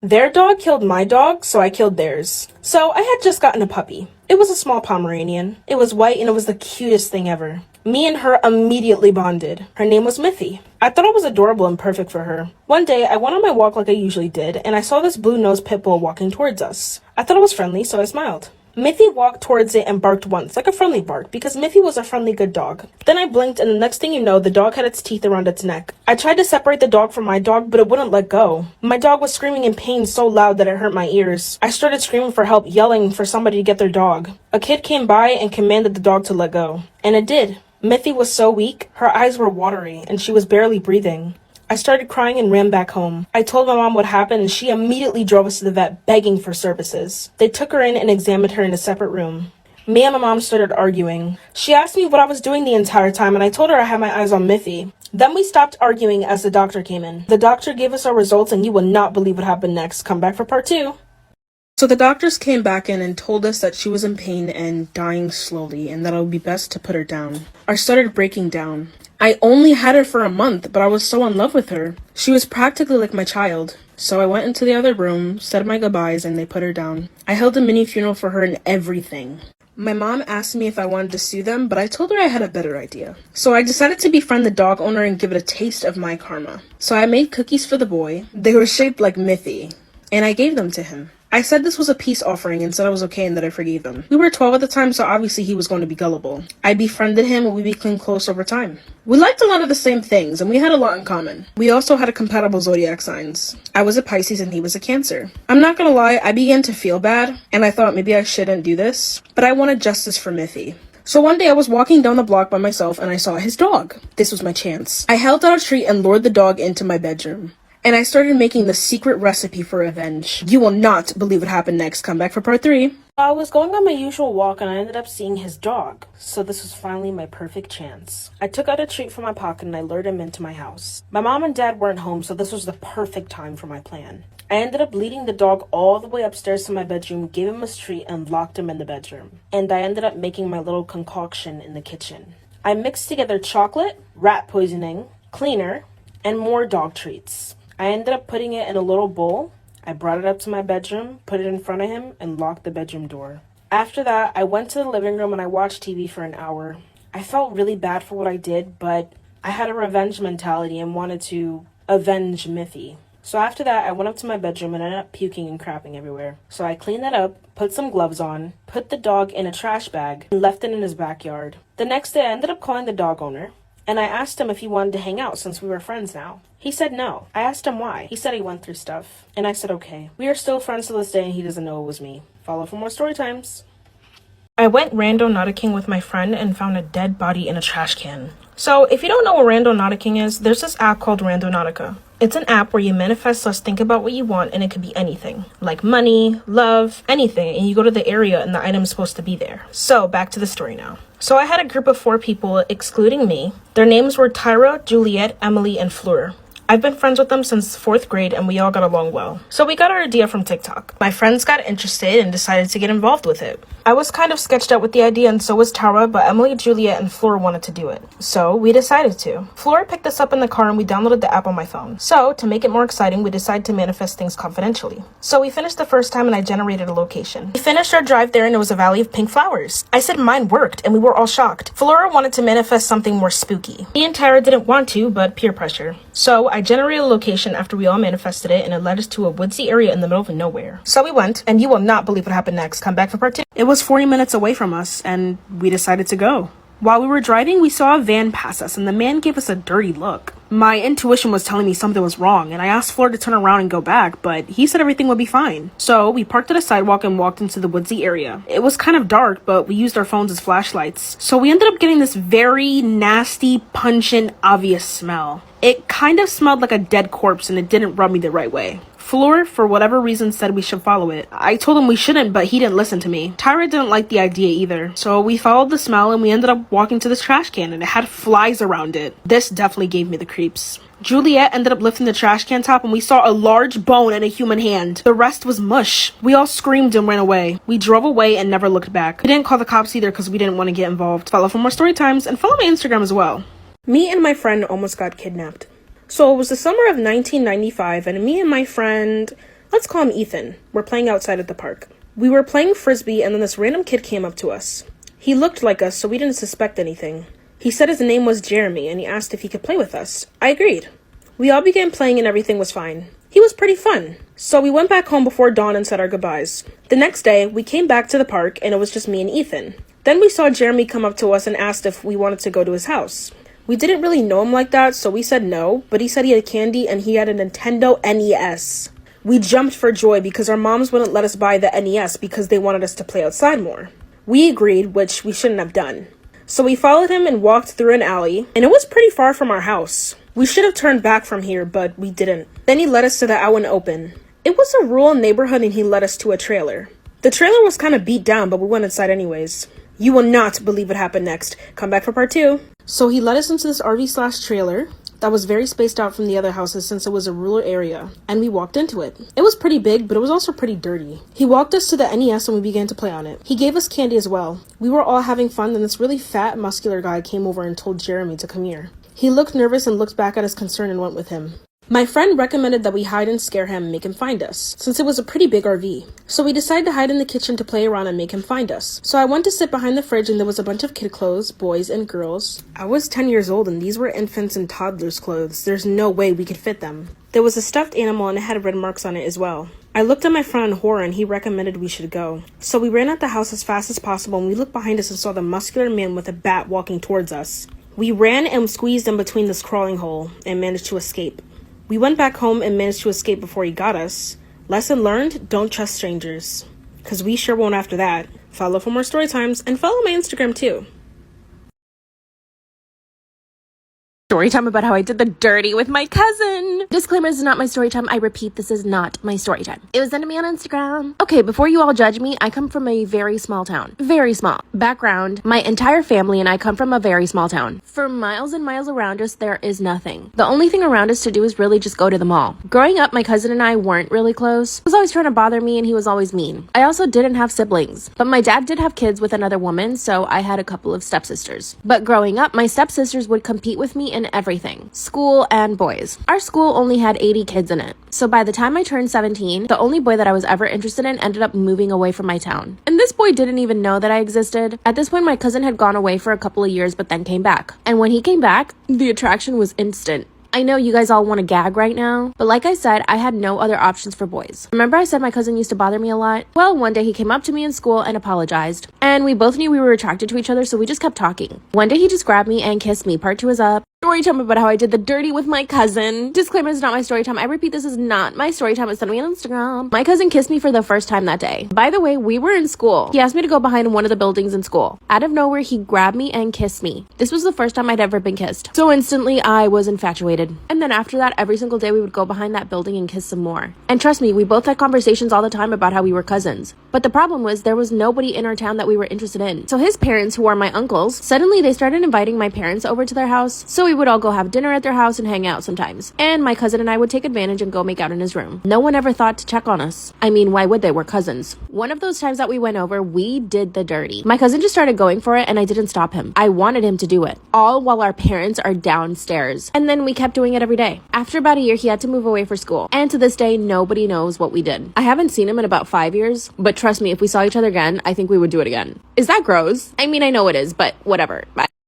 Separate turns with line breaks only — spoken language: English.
Their dog killed my dog, so I killed theirs. So I had just gotten a puppy. It was a small Pomeranian. It was white and it was the cutest thing ever. Me and her immediately bonded. Her name was Miffy. I thought it was adorable and perfect for her. One day, I went on my walk like I usually did, and I saw this blue-nosed pit bull walking towards us. I thought it was friendly, so I smiled. Miffy walked towards it and barked once, like a friendly bark, because Miffy was a friendly good dog. Then I blinked, and the next thing you know, the dog had its teeth around its neck. I tried to separate the dog from my dog, but it wouldn't let go. My dog was screaming in pain so loud that it hurt my ears. I started screaming for help, yelling for somebody to get their dog. A kid came by and commanded the dog to let go. And it did. Miffy was so weak, her eyes were watery, and she was barely breathing. I started crying and ran back home. I told my mom what happened and she immediately drove us to the vet begging for services. They took her in and examined her in a separate room. Me and my mom started arguing. She asked me what I was doing the entire time and I told her I had my eyes on Miffy. Then we stopped arguing as the doctor came in. The doctor gave us our results and you will not believe what happened next. Come back for part 2. So the doctors came back in and told us that she was in pain and dying slowly and that it would be best to put her down. I started breaking down. I only had her for a month, but I was so in love with her. She was practically like my child. So I went into the other room, said my goodbyes, and they put her down. I held a mini funeral for her and everything. My mom asked me if I wanted to sue them, but I told her I had a better idea. So I decided to befriend the dog owner and give it a taste of my karma. So I made cookies for the boy. They were shaped like Miffy, and I gave them to him. I said this was a peace offering and said I was okay and that I forgave him. We were 12 at the time, so obviously he was going to be gullible. I befriended him and we became close over time. We liked a lot of the same things and we had a lot in common. We also had a compatible zodiac signs. I was a Pisces and he was a Cancer. I'm not gonna lie, I began to feel bad and I thought maybe I shouldn't do this, but I wanted justice for Miffy. So one day I was walking down the block by myself and I saw his dog. This was my chance. I held out a treat and lured the dog into my bedroom. And I started making the secret recipe for revenge. You will not believe what happened next. Come back for part 3. I was going on my usual walk and I ended up seeing his dog. So this was finally my perfect chance. I took out a treat from my pocket and I lured him into my house. My mom and dad weren't home, so this was the perfect time for my plan. I ended up leading the dog all the way upstairs to my bedroom, gave him a treat, and locked him in the bedroom. And I ended up making my little concoction in the kitchen. I mixed together chocolate, rat poisoning, cleaner, and more dog treats. I ended up putting it in a little bowl. I brought it up to my bedroom, put it in front of him, and locked the bedroom door. After that, I went to the living room and I watched TV for an hour. I felt really bad for what I did, but I had a revenge mentality and wanted to avenge Miffy. So after that, I went up to my bedroom and ended up puking and crapping everywhere. So I cleaned that up, put some gloves on, put the dog in a trash bag, and left it in his backyard. The next day, I ended up calling the dog owner, and I asked him if he wanted to hang out since we were friends now. He said no. I asked him why. He said he went through stuff. And I said okay. We are still friends to this day and he doesn't know it was me. Follow for more story times. I went randonauticking with my friend and found a dead body in a trash can. So if you don't know what randonauticking is, there's this app called Randonautica. It's an app where you manifest/think about what you want and it could be anything. Like money, love, anything. And you go to the area and the item's supposed to be there. So back to the story now. So I had a group of 4 people, excluding me. Their names were Tyra, Juliet, Emily, and Fleur. I've been friends with them since 4th grade and we all got along well. So we got our idea from TikTok. My friends got interested and decided to get involved with it. I was kind of sketched out with the idea and so was Tara, but Emily, Juliet, and Fleur wanted to do it. So we decided to. Fleur picked us up in the car and we downloaded the app on my phone. So to make it more exciting, we decided to manifest things confidentially. So we finished the first time and I generated a location. We finished our drive there and it was a valley of pink flowers. I said mine worked and we were all shocked. Fleur wanted to manifest something more spooky. Me and Tyra didn't want to, but peer pressure. So I generated a location after we all manifested it and it led us to a woodsy area in the middle of nowhere. So we went, and you will not believe what happened next. Come back for part 2. It was 40 minutes away from us and we decided to go. While we were driving, we saw a van pass us and the man gave us a dirty look. My intuition was telling me something was wrong and I asked Fleur to turn around and go back, but he said everything would be fine. So we parked at a sidewalk and walked into the woodsy area. It was kind of dark, but we used our phones as flashlights. So we ended up getting this very nasty, pungent, obvious smell. It kind of smelled like a dead corpse and it didn't rub me the right way. Fleur, for whatever reason, said we should follow it. I told him we shouldn't, but he didn't listen to me. Tyra didn't like the idea either. So we followed the smell and we ended up walking to this trash can and it had flies around it. This definitely gave me the creeps. Juliet ended up lifting the trash can top and we saw a large bone and a human hand. The rest was mush. We all screamed and ran away. We drove away and never looked back. We didn't call the cops either because we didn't want to get involved. Follow for more story times and follow my Instagram as well. Me and my friend almost got kidnapped. So it was the summer of 1995 and me and my friend Let's call him Ethan. We're playing outside at the park. We were playing frisbee and then this random kid came up to us. He looked like us, so we didn't suspect anything. He said his name was Jeremy and he asked if he could play with us. I agreed. We all began playing and everything was fine. He was pretty fun. So we went back home before dawn and said our goodbyes. The next day, we came back to the park and it was just me and Ethan. Then we saw Jeremy come up to us and asked if we wanted to go to his house. We didn't really know him like that, so we said no, but he said he had candy and he had a Nintendo NES. We jumped for joy because our moms wouldn't let us buy the NES because they wanted us to play outside more. We agreed, which we shouldn't have done. So we followed him and walked through an alley, and it was pretty far from our house. We should have turned back from here, but we didn't. Then he led us to the out and open. It was a rural neighborhood and he led us to a trailer. The trailer was kind of beat down, but we went inside anyways. You will not believe what happened next. Come back for part 2. So he led us into this RV/trailer that was very spaced out from the other houses since it was a rural area, and we walked into it. It was pretty big, but it was also pretty dirty. He walked us to the NES and we began to play on it. He gave us candy as well. We were all having fun, and this really fat, muscular guy came over and told Jeremy to come here. He looked nervous and looked back at his concern and went with him. My friend recommended that we hide and scare him and make him find us, since it was a pretty big RV. So we decided to hide in the kitchen to play around and make him find us. So I went to sit behind the fridge and there was a bunch of kid clothes, boys and girls. I was 10 years old and these were infants and toddlers' clothes. There's no way we could fit them. There was a stuffed animal and it had red marks on it as well. I looked at my friend in horror and he recommended we should go. So we ran out the house as fast as possible and we looked behind us and saw the muscular man with a bat walking towards us. We ran and squeezed in between this crawling hole and managed to escape. We went back home and managed to escape before he got us. Lesson learned, don't trust strangers. Cause we sure won't after that. Follow for more story times and follow my Instagram too.
Story time about how I did the dirty with my cousin. Disclaimer, this is not my story time. I repeat, this is not my story time. It was sent to me on Instagram. Okay, before you all judge me, I come from a very small town. Very small. Background, my entire family and I come from a very small town. For miles and miles around us, there is nothing. The only thing around us to do is really just go to the mall. Growing up, my cousin and I weren't really close. He was always trying to bother me and he was always mean. I also didn't have siblings, but my dad did have kids with another woman, so I had a couple of stepsisters. But growing up, my stepsisters would compete with me in everything, school and boys. Our school only had 80 kids in it. So by the time I turned 17, the only boy that I was ever interested in ended up moving away from my town. And this boy didn't even know that I existed. At this point, my cousin had gone away for a couple of years, but then came back. And when he came back, the attraction was instant. I know you guys all want to gag right now, but like I said, I had no other options for boys. Remember I said my cousin used to bother me a lot? Well, one day he came up to me in school and apologized. And we both knew we were attracted to each other, so we just kept talking. One day he just grabbed me and kissed me. Part 2 is up. Story time about how I did the dirty with my cousin. Disclaimer, is not my story time. I repeat, this is not my story time. It's sent me on Instagram. My cousin kissed me for the first time that day. By the way, we were in school. He asked me to go behind one of the buildings in school. Out of nowhere, he grabbed me and kissed me. This was the first time I'd ever been kissed. So instantly, I was infatuated. And then after that, every single day we would go behind that building and kiss some more. And trust me, we both had conversations all the time about how we were cousins. But the problem was there was nobody in our town that we were interested in. So his parents, who are my uncles, suddenly they started inviting my parents over to their house. So we would all go have dinner at their house and hang out sometimes. And my cousin and I would take advantage and go make out in his room. No one ever thought to check on us. I mean, why would they? We're cousins. One of those times that we went over, we did the dirty. My cousin just started going for it and I didn't stop him. I wanted him to do it. All while our parents are downstairs. And then we kept doing it every day. After about a year, he had to move away for school. And to this day, nobody knows what we did. I haven't seen him in about 5 years, but trust me, if we saw each other again, I think we would do it again. Is that gross? I mean, I know it is, but whatever. Bye.